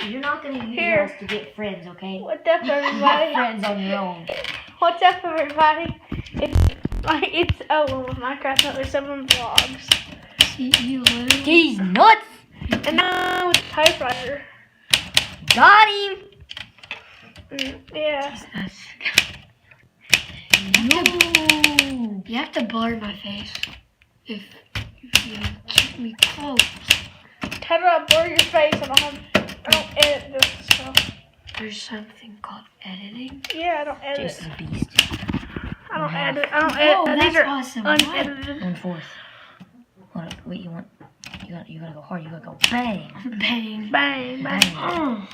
You're not gonna use us to get friends, okay? What's up, everybody? Friends on your own. What's up, everybody? It's Owen with Minecraft Nightly 7 Vlogs. He's nuts! And now with the typewriter. Got him! Yeah. No. You have to blur my face if you keep me close. How do I blur your face? I don't edit this, so. There's something called editing. Yeah, I don't edit. Jason's beast. I don't edit. Oh, These that's are awesome. unedited. 1/4. Hold on, wait, you gotta go hard. You gotta go bang. Bang. Bang, bang. Bang.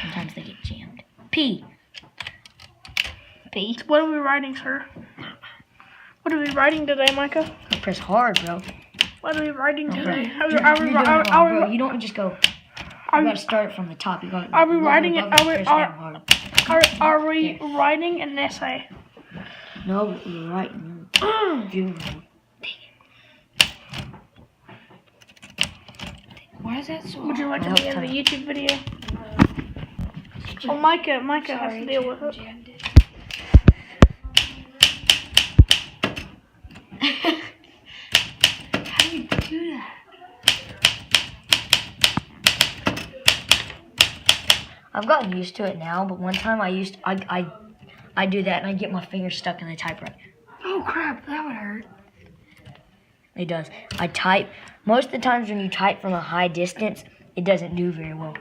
Sometimes they get jammed. P. What are we writing, sir? What are we writing today, Micah? Press hard, bro. What are we writing today? You're doing it wrong, bro. You don't just go. You gotta start from the top. You gotta. Are we writing it? Are we Yeah. writing an essay? No, but you're writing. Why is that so Would you like to Well, be in the YouTube video? Well, Micah has to deal with it. How do you do that? I've gotten used to it now, but one time I do that and I get my fingers stuck in the typewriter. Oh crap, that would hurt. It does. I type. Most of the times when you type from a high distance, it doesn't do very well.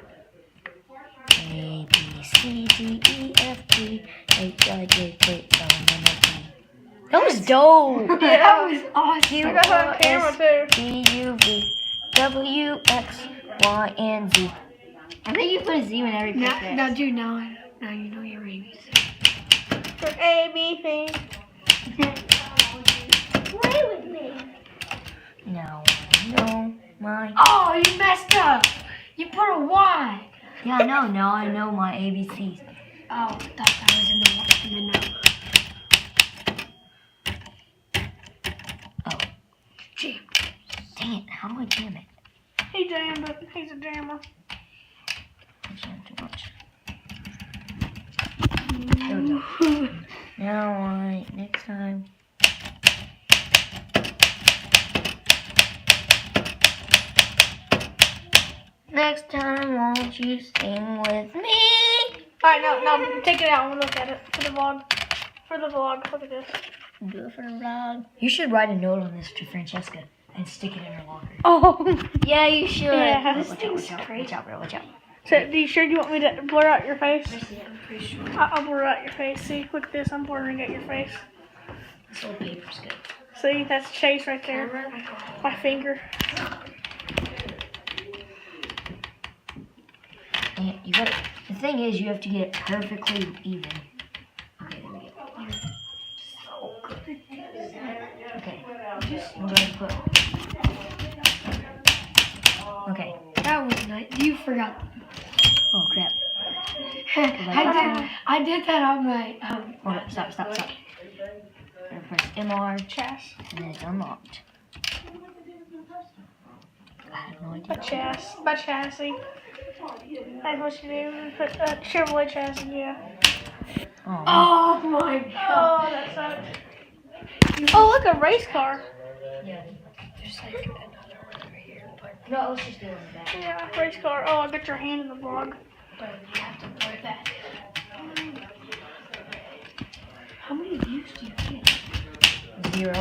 A, B, C, D, E, F, G, H, I, J, K, L, M, N, O, P. That was dope. Yeah. That was awesome. I got that on camera too. D, U, V, W, X, Y, and Z. I think you put a Z in every picture. Now, dude, now you know your ABC. For A, B, C. Play with me. Now I know my. Oh, you messed up. You put a Y. Yeah, I know. Now I know my ABCs. Oh, I thought that was in the no. Oh, Jam. dang it! How do I jam it? He jammed it. He's a jammer. I jammed too much. There we go. Now next time. Next time, won't you sing with me? Alright, no, take it out and we'll look at it for the vlog. For the vlog, look at this. Do it for the vlog. You should write a note on this to Francesca and stick it in her locker. Oh, Yeah, you should. yeah. Watch out, bro. Watch out. So, do you sure you want me to blur out your face? I'm pretty sure. I'll blur out your face. See, look at this. I'm blurring out your face. This old paper's good. See, that's Chase right there. My finger. And you got. The thing is, you have to get it perfectly even. Okay, there we go. So good. Okay, we're going to put. Okay. That was nice. You forgot. Oh crap. I did that on my Hold up. Stop. I'm gonna press MR Chess. and then it's unlocked. I have no idea. By chassis. That's what you do. Put Chevrolet chassis, yeah. Oh, Oh my god. Oh, that sucks. Oh, look, a race car. There's like another one over here, but no, let's just do it in the back. Yeah, race car. Oh, I got your hand in the vlog. you have to play that. How many views do you get? 0.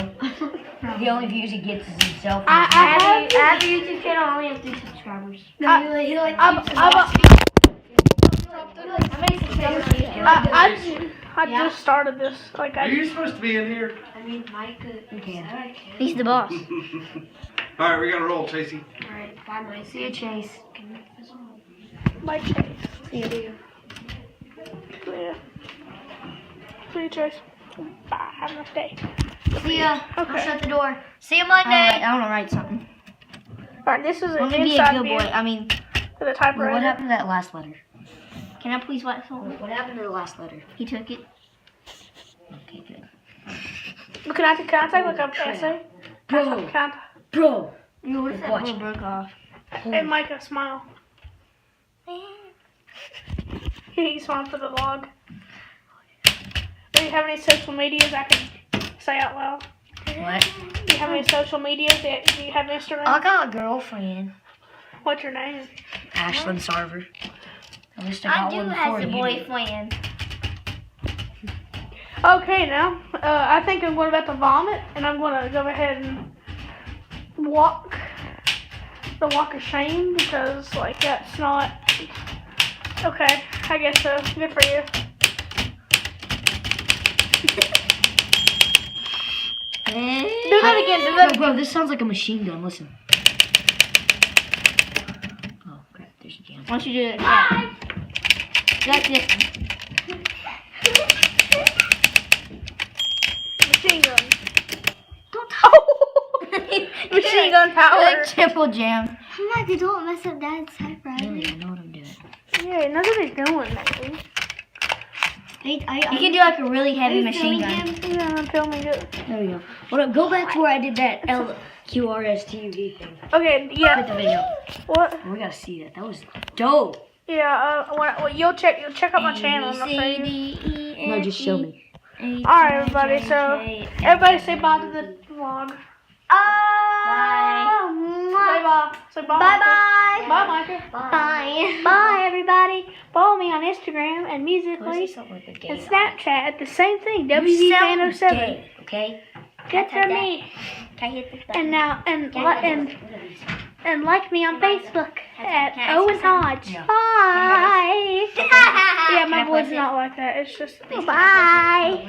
The only views he gets is himself. I have a YouTube channel. I only have 3 subscribers. No, he like I just started this. Like Are you supposed to be in here? I mean, Micah. Okay. He's the boss. All right, we gotta roll, Chasey. Alright, bye, Mike. See you, Chase. My Chase. See you. Yeah. See you, Chase. Bye. Have a nice day. See ya. I'll Okay. shut the door. See you Monday. I want to write something. Alright, this is an I'm gonna be a inside good view boy. I mean, for the typewriter. What happened to that last letter? can I please watch something? What happened to the last letter? He took it. Okay, good. Can I take like an essay? Bro. Can Bro. You notice that Watch. one broke off. And Micah, smile. He smiled for the vlog. Do you have any social medias I can say out loud? What? Do you have any social medias? Do you have Instagram? I got a girlfriend. What's your name? Ashlyn Sarver. At least I got do one have before a you did. boyfriend. Okay, now I think I'm going about to vomit, and I'm going to go ahead and walk the walk of shame because, like, that's not okay. I guess so. Good for you. Do that again. Do that No, bro, this sounds like a machine gun. Listen. Oh, crap. There's a jam. Why don't you do it? Yeah. Like this. machine gun. Machine gun power. Like triple jam. Micah, don't mess up Dad's typewriter. Really, I know what I'm doing. Yeah, nobody's doing that. You can do like a really heavy machine gun. Yeah, tell me to. There we go. Well, go back to where I did that LQRSTUV thing. Okay, Put yeah. the video. What? We gotta see that. That was dope. Yeah. You'll check out my channel. And I'll show you. No, just show me. All right, everybody. So everybody say bye to the vlog. Bye. Say bye. Say bye. Bye Micah. bye. Bye, Micah. Bye. Bye, everybody. Follow me on Instagram and Musically Something with the gay and on it. Snapchat at the same thing. You sound WVFan07. gay, okay? Get to me. Can I hit this button? And now and What are these? and like me on Facebook at Can I Owen say something? Hodge. Yeah. Bye. Yeah, Can my I voice press is it? not like that. It's just Please, can I press it? bye.